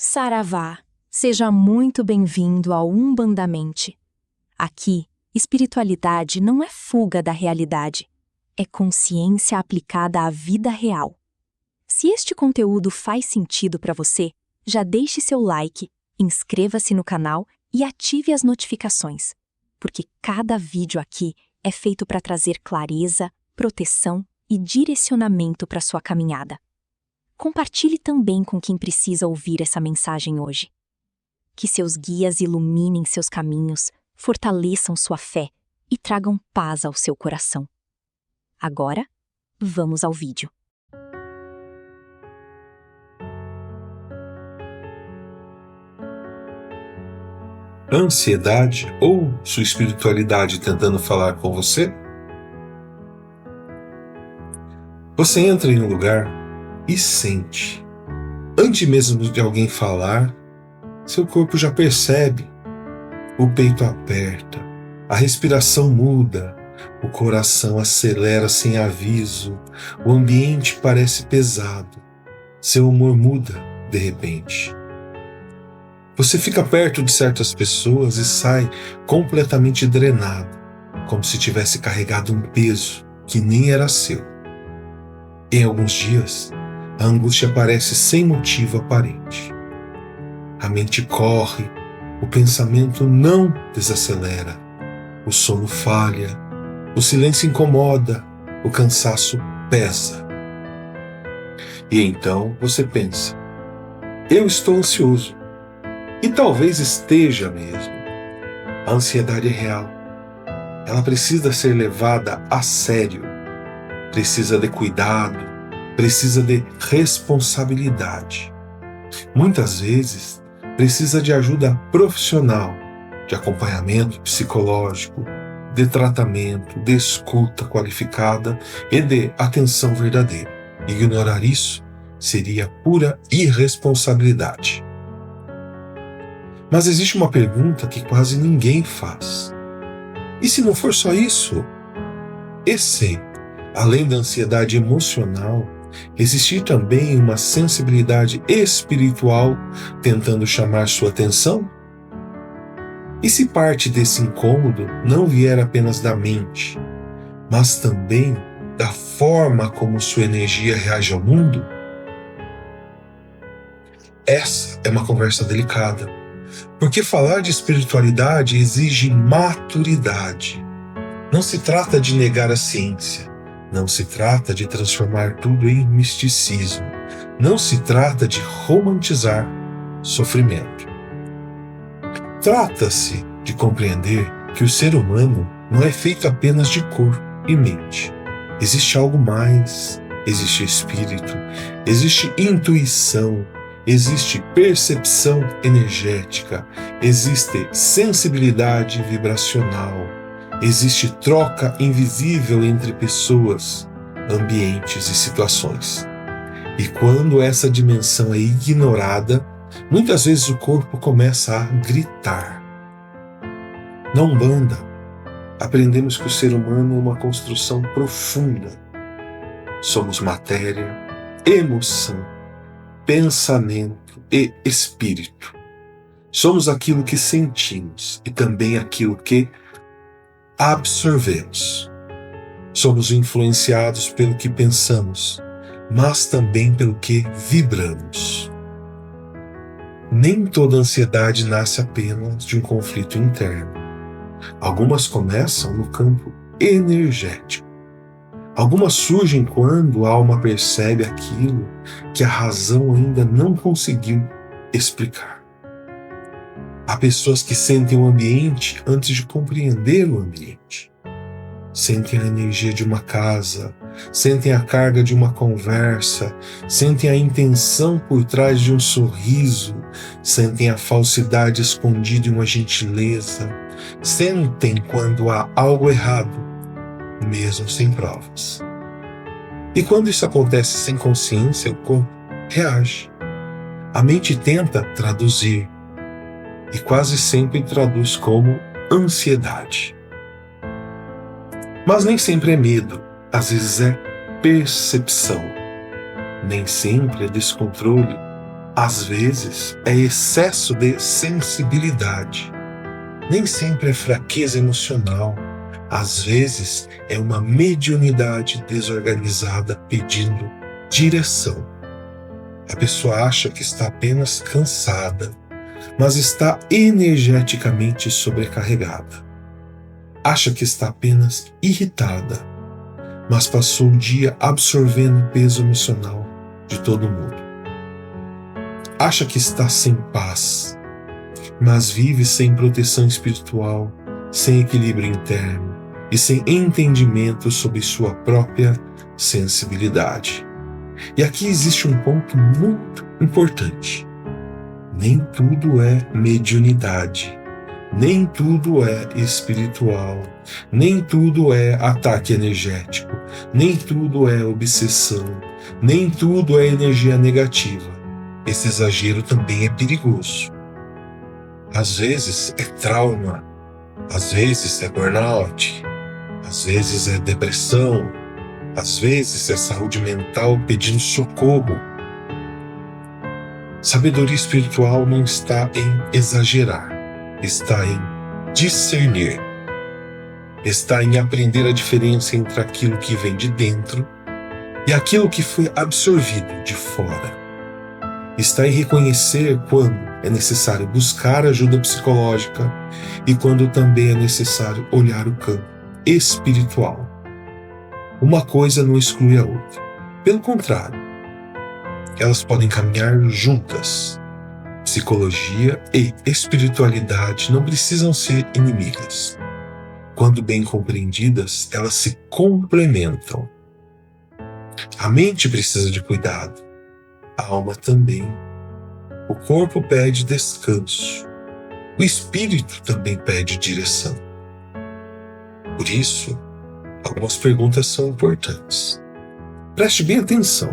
Saravá, seja muito bem-vindo ao Umbandamente. Aqui, espiritualidade não é fuga da realidade, é consciência aplicada à vida real. Se este conteúdo faz sentido para você, já deixe seu like, inscreva-se no canal e ative as notificações, porque cada vídeo aqui é feito para trazer clareza, proteção e direcionamento para sua caminhada. Compartilhe também com quem precisa ouvir essa mensagem hoje. Que seus guias iluminem seus caminhos, fortaleçam sua fé e tragam paz ao seu coração. Agora, vamos ao vídeo. Ansiedade ou sua espiritualidade tentando falar com você? Você entra em um lugar e sente. Antes mesmo de alguém falar, seu corpo já percebe. O peito aperta, a respiração muda, o coração acelera sem aviso, o ambiente parece pesado, seu humor muda de repente. Você fica perto de certas pessoas e sai completamente drenado, como se tivesse carregado um peso que nem era seu. Em alguns dias, a angústia aparece sem motivo aparente. A mente corre, o pensamento não desacelera, o sono falha, o silêncio incomoda, o cansaço pesa. E então você pensa, eu estou ansioso. E talvez esteja mesmo. A ansiedade é real. Ela precisa ser levada a sério. Precisa de cuidado, precisa de responsabilidade. Muitas vezes, precisa de ajuda profissional, de acompanhamento psicológico, de tratamento, de escuta qualificada e de atenção verdadeira. Ignorar isso seria pura irresponsabilidade. Mas existe uma pergunta que quase ninguém faz. E se não for só isso? E se, além da ansiedade emocional, existir também uma sensibilidade espiritual tentando chamar sua atenção? E se parte desse incômodo não vier apenas da mente, mas também da forma como sua energia reage ao mundo? Essa é uma conversa delicada, porque falar de espiritualidade exige maturidade. Não se trata de negar a ciência. Não se trata de transformar tudo em misticismo. Não se trata de romantizar sofrimento. Trata-se de compreender que o ser humano não é feito apenas de corpo e mente. Existe algo mais, existe espírito, existe intuição, existe percepção energética, existe sensibilidade vibracional, existe troca invisível entre pessoas, ambientes e situações. E quando essa dimensão é ignorada, muitas vezes o corpo começa a gritar. Na Umbanda, aprendemos que o ser humano é uma construção profunda. Somos matéria, emoção, pensamento e espírito. Somos aquilo que sentimos e também aquilo que absorvemos. Somos influenciados pelo que pensamos, mas também pelo que vibramos. Nem toda ansiedade nasce apenas de um conflito interno. Algumas começam no campo energético. Algumas surgem quando a alma percebe aquilo que a razão ainda não conseguiu explicar. Há pessoas que sentem o ambiente antes de compreender o ambiente. Sentem a energia de uma casa, sentem a carga de uma conversa, sentem a intenção por trás de um sorriso, sentem a falsidade escondida em uma gentileza, sentem quando há algo errado, mesmo sem provas. E quando isso acontece sem consciência, o corpo reage. A mente tenta traduzir e quase sempre traduz como ansiedade. Mas nem sempre é medo, às vezes é percepção. Nem sempre é descontrole, Às vezes é excesso de sensibilidade. Nem sempre é fraqueza emocional. Às vezes é uma mediunidade desorganizada pedindo direção. A pessoa acha que está apenas cansada, mas está energeticamente sobrecarregada. Acha que está apenas irritada, mas passou o dia absorvendo o peso emocional de todo mundo. Acha que está sem paz, mas vive sem proteção espiritual, sem equilíbrio interno e sem entendimento sobre sua própria sensibilidade. E aqui existe um ponto muito importante. Nem tudo é mediunidade, nem tudo é espiritual, nem tudo é ataque energético, nem tudo é obsessão, nem tudo é energia negativa. Esse exagero também é perigoso. Às vezes é trauma, às vezes é burnout, às vezes é depressão, às vezes é saúde mental pedindo socorro. Sabedoria espiritual não está em exagerar, está em discernir, está em aprender a diferença entre aquilo que vem de dentro e aquilo que foi absorvido de fora. Está em reconhecer quando é necessário buscar ajuda psicológica e quando também é necessário olhar o campo espiritual. Uma coisa não exclui a outra. Pelo contrário, elas podem caminhar juntas. Psicologia e espiritualidade não precisam ser inimigas. Quando bem compreendidas, elas se complementam. A mente precisa de cuidado, a alma também. O corpo pede descanso, o espírito também pede direção. Por isso, algumas perguntas são importantes. Preste bem atenção.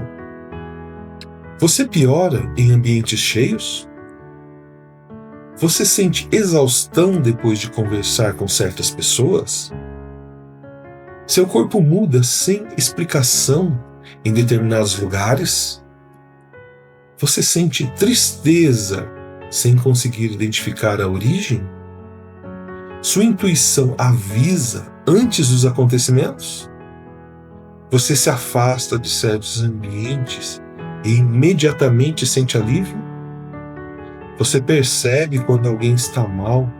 Você piora em ambientes cheios? Você sente exaustão depois de conversar com certas pessoas? Seu corpo muda sem explicação em determinados lugares? Você sente tristeza sem conseguir identificar a origem? Sua intuição avisa antes dos acontecimentos? Você se afasta de certos ambientes e imediatamente sente alívio? Você percebe quando alguém está mal,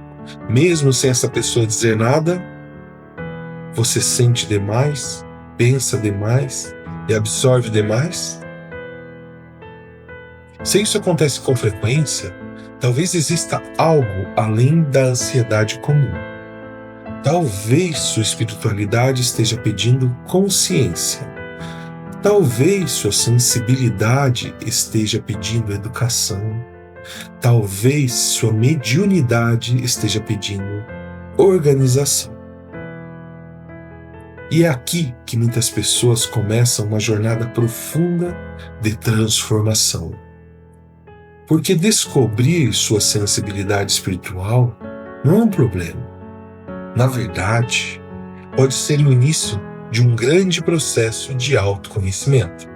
mesmo sem essa pessoa dizer nada? Você sente demais, pensa demais e absorve demais? Se isso acontece com frequência, talvez exista algo além da ansiedade comum. Talvez sua espiritualidade esteja pedindo consciência. Talvez sua sensibilidade esteja pedindo educação. Talvez sua mediunidade esteja pedindo organização. E é aqui que muitas pessoas começam uma jornada profunda de transformação. Porque descobrir sua sensibilidade espiritual não é um problema. Na verdade, pode ser o início de um grande processo de autoconhecimento.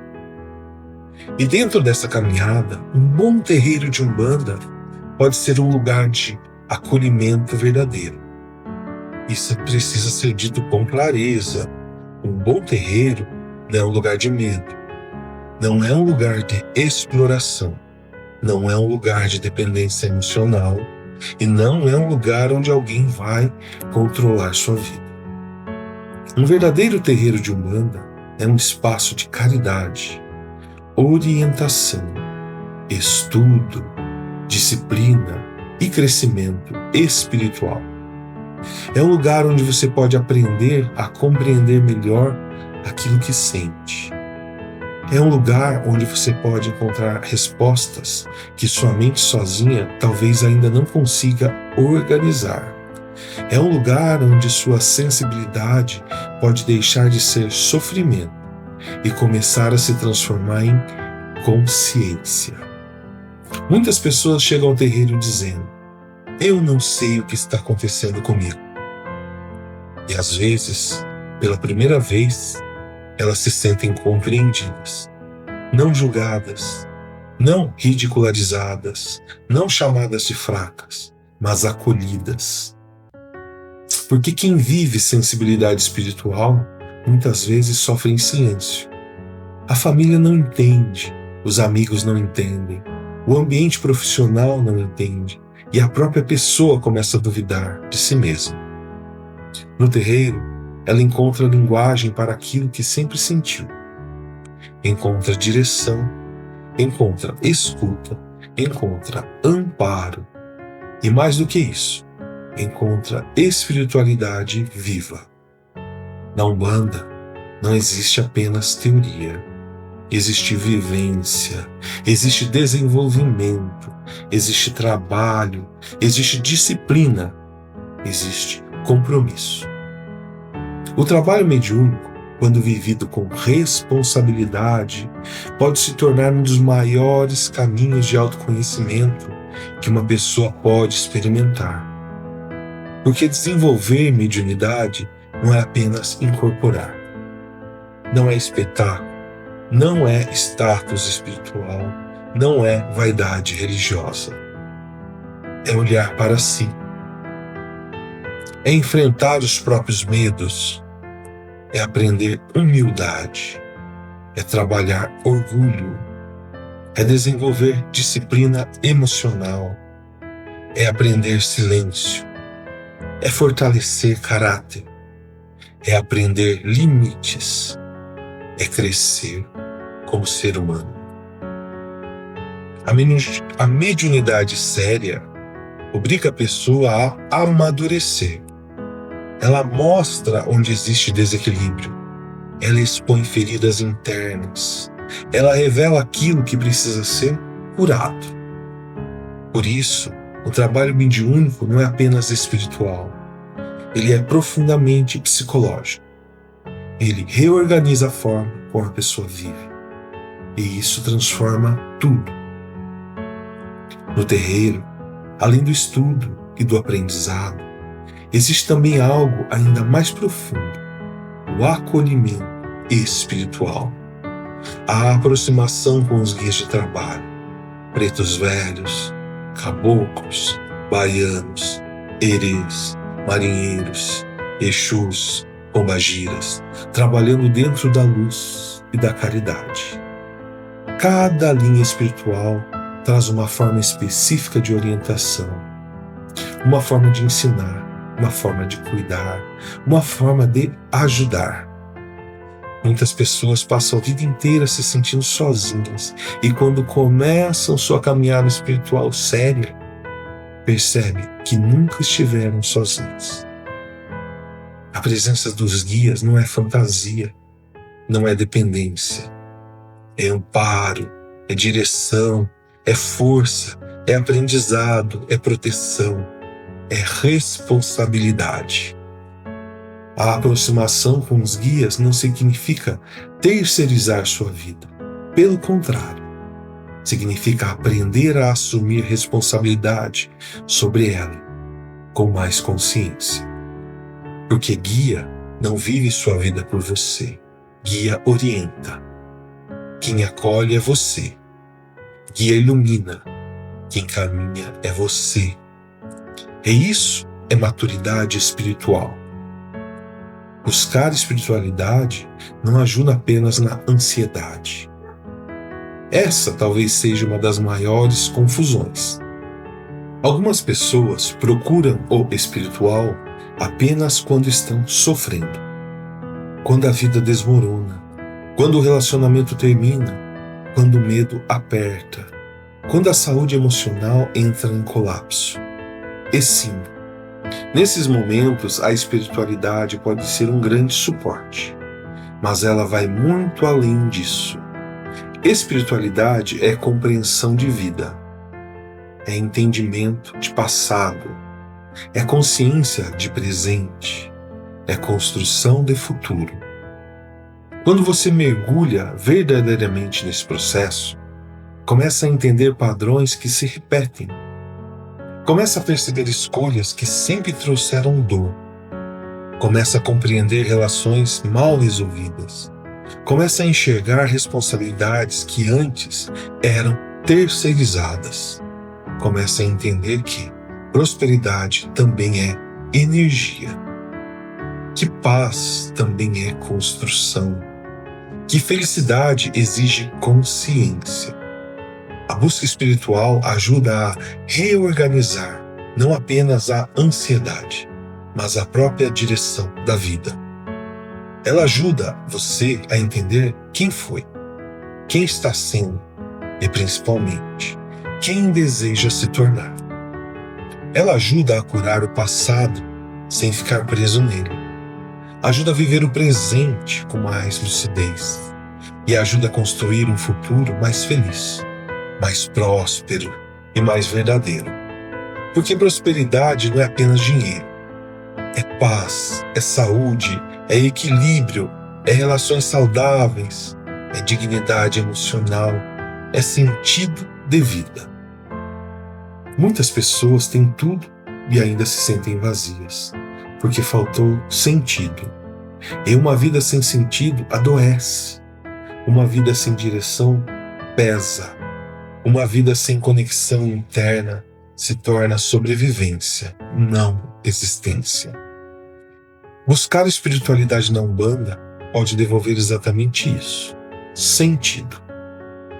E dentro dessa caminhada, um bom terreiro de Umbanda pode ser um lugar de acolhimento verdadeiro. Isso precisa ser dito com clareza. Um bom terreiro não é um lugar de medo, não é um lugar de exploração, não é um lugar de dependência emocional e não é um lugar onde alguém vai controlar sua vida. Um verdadeiro terreiro de Umbanda é um espaço de caridade, orientação, estudo, disciplina e crescimento espiritual. É um lugar onde você pode aprender a compreender melhor aquilo que sente. É um lugar onde você pode encontrar respostas que sua mente sozinha talvez ainda não consiga organizar. É um lugar onde sua sensibilidade pode deixar de ser sofrimento e começar a se transformar em consciência. Muitas pessoas chegam ao terreiro dizendo: eu não sei o que está acontecendo comigo. E às vezes, pela primeira vez, elas se sentem compreendidas, não julgadas, não ridicularizadas, não chamadas de fracas, mas acolhidas. Porque quem vive sensibilidade espiritual muitas vezes sofre em silêncio. A família não entende, os amigos não entendem, o ambiente profissional não entende e a própria pessoa começa a duvidar de si mesma. No terreiro, ela encontra linguagem para aquilo que sempre sentiu. Encontra direção, encontra escuta, encontra amparo e, mais do que isso, encontra espiritualidade viva. Na Umbanda, não existe apenas teoria. Existe vivência, existe desenvolvimento, existe trabalho, existe disciplina, existe compromisso. O trabalho mediúnico, quando vivido com responsabilidade, pode se tornar um dos maiores caminhos de autoconhecimento que uma pessoa pode experimentar. Porque desenvolver mediunidade não é apenas incorporar, não é espetáculo, não é status espiritual, não é vaidade religiosa. É olhar para si, é enfrentar os próprios medos, é aprender humildade, é trabalhar orgulho, é desenvolver disciplina emocional, é aprender silêncio, é fortalecer caráter, é aprender limites, é crescer como ser humano. A mediunidade séria obriga a pessoa a amadurecer. Ela mostra onde existe desequilíbrio. Ela expõe feridas internas. Ela revela aquilo que precisa ser curado. Por isso, o trabalho mediúnico não é apenas espiritual. Ele é profundamente psicológico. Ele reorganiza a forma como a pessoa vive. E isso transforma tudo. No terreiro, além do estudo e do aprendizado, existe também algo ainda mais profundo: o acolhimento espiritual. A aproximação com os guias de trabalho, pretos velhos, caboclos, baianos, erês, marinheiros, exus, pombagiras, trabalhando dentro da luz e da caridade. Cada linha espiritual traz uma forma específica de orientação, uma forma de ensinar, uma forma de cuidar, uma forma de ajudar. Muitas pessoas passam a vida inteira se sentindo sozinhas e quando começam sua caminhada espiritual séria, percebem que nunca estiveram sozinhos. A presença dos guias não é fantasia, não é dependência. É amparo, é direção, é força, é aprendizado, é proteção, é responsabilidade. A aproximação com os guias não significa terceirizar sua vida. Pelo contrário, significa aprender a assumir responsabilidade sobre ela com mais consciência. Porque guia não vive sua vida por você. Guia orienta. Quem acolhe é você. Guia ilumina. Quem caminha é você. E isso é maturidade espiritual. Buscar espiritualidade não ajuda apenas na ansiedade. Essa talvez seja uma das maiores confusões. Algumas pessoas procuram o espiritual apenas quando estão sofrendo, quando a vida desmorona, quando o relacionamento termina, quando o medo aperta, quando a saúde emocional entra em colapso. E sim, nesses momentos a espiritualidade pode ser um grande suporte, mas ela vai muito além disso. Espiritualidade é compreensão de vida, é entendimento de passado, é consciência de presente, é construção de futuro. Quando você mergulha verdadeiramente nesse processo, começa a entender padrões que se repetem, começa a perceber escolhas que sempre trouxeram dor, começa a compreender relações mal resolvidas, começa a enxergar responsabilidades que antes eram terceirizadas. Começa a entender que prosperidade também é energia, que paz também é construção, que felicidade exige consciência. A busca espiritual ajuda a reorganizar não apenas a ansiedade, mas a própria direção da vida. Ela ajuda você a entender quem foi, quem está sendo e, principalmente, quem deseja se tornar. Ela ajuda a curar o passado sem ficar preso nele. Ajuda a viver o presente com mais lucidez e ajuda a construir um futuro mais feliz, mais próspero e mais verdadeiro. Porque prosperidade não é apenas dinheiro. É paz, é saúde, é equilíbrio, é relações saudáveis, é dignidade emocional, é sentido de vida. Muitas pessoas têm tudo e ainda se sentem vazias, porque faltou sentido. E uma vida sem sentido adoece. Uma vida sem direção pesa. Uma vida sem conexão interna se torna sobrevivência, não existência. Buscar espiritualidade na Umbanda pode devolver exatamente isso, sentido.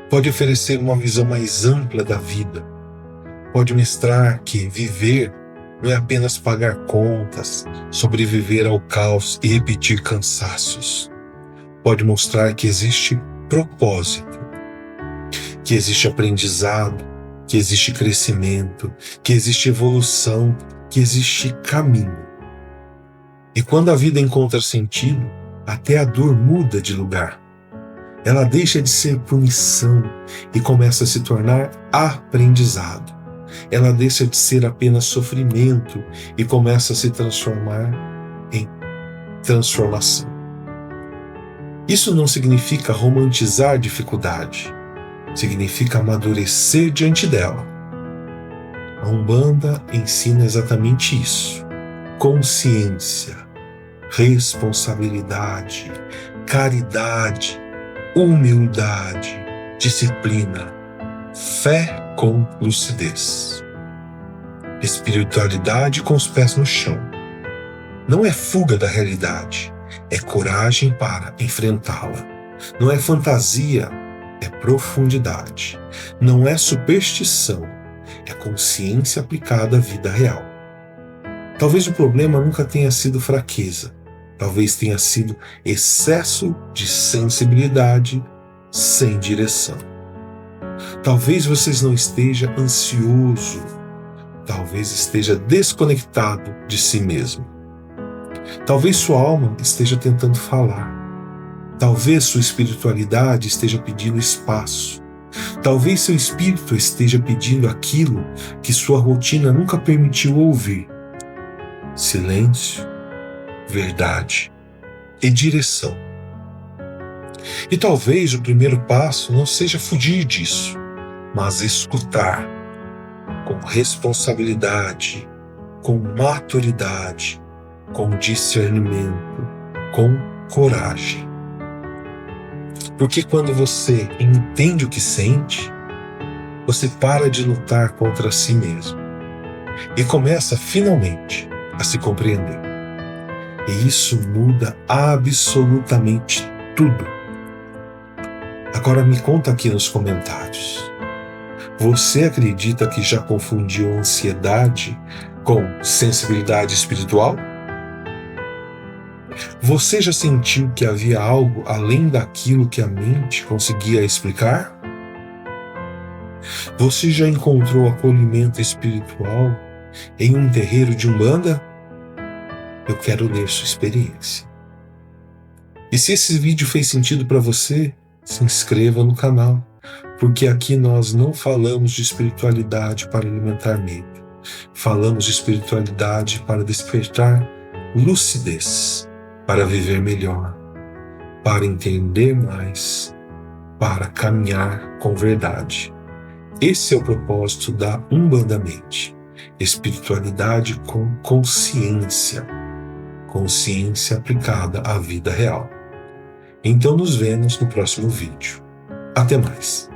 Pode oferecer uma visão mais ampla da vida. Pode mostrar que viver não é apenas pagar contas, sobreviver ao caos e repetir cansaços. Pode mostrar que existe propósito, que existe aprendizado, que existe crescimento, que existe evolução, que existe caminho. E quando a vida encontra sentido, até a dor muda de lugar. Ela deixa de ser punição e começa a se tornar aprendizado. Ela deixa de ser apenas sofrimento e começa a se transformar em transformação. Isso não significa romantizar dificuldade. Significa amadurecer diante dela. A Umbanda ensina exatamente isso. Consciência, responsabilidade, caridade, humildade, disciplina, fé com lucidez. Espiritualidade com os pés no chão. Não é fuga da realidade, é coragem para enfrentá-la. Não é fantasia, é profundidade. Não é superstição, é consciência aplicada à vida real. Talvez o problema nunca tenha sido fraqueza. Talvez tenha sido excesso de sensibilidade sem direção. Talvez você não esteja ansioso. Talvez esteja desconectado de si mesmo. Talvez sua alma esteja tentando falar. Talvez sua espiritualidade esteja pedindo espaço. Talvez seu espírito esteja pedindo aquilo que sua rotina nunca permitiu ouvir. Silêncio, verdade e direção. E talvez o primeiro passo não seja fugir disso, mas escutar com responsabilidade, com maturidade, com discernimento, com coragem. Porque quando você entende o que sente, você para de lutar contra si mesmo e começa finalmente a se compreender. E isso muda absolutamente tudo. Agora me conta aqui nos comentários. Você acredita que já confundiu ansiedade com sensibilidade espiritual? Você já sentiu que havia algo além daquilo que a mente conseguia explicar? Você já encontrou acolhimento espiritual em um terreiro de Umbanda? Eu quero ler sua experiência. E se esse vídeo fez sentido para você, se inscreva no canal, porque aqui nós não falamos de espiritualidade para alimentar medo. Falamos de espiritualidade para despertar lucidez, para viver melhor, para entender mais, para caminhar com verdade. Esse é o propósito da Umbandamente. Espiritualidade com consciência. Consciência aplicada à vida real. Então nos vemos no próximo vídeo. Até mais.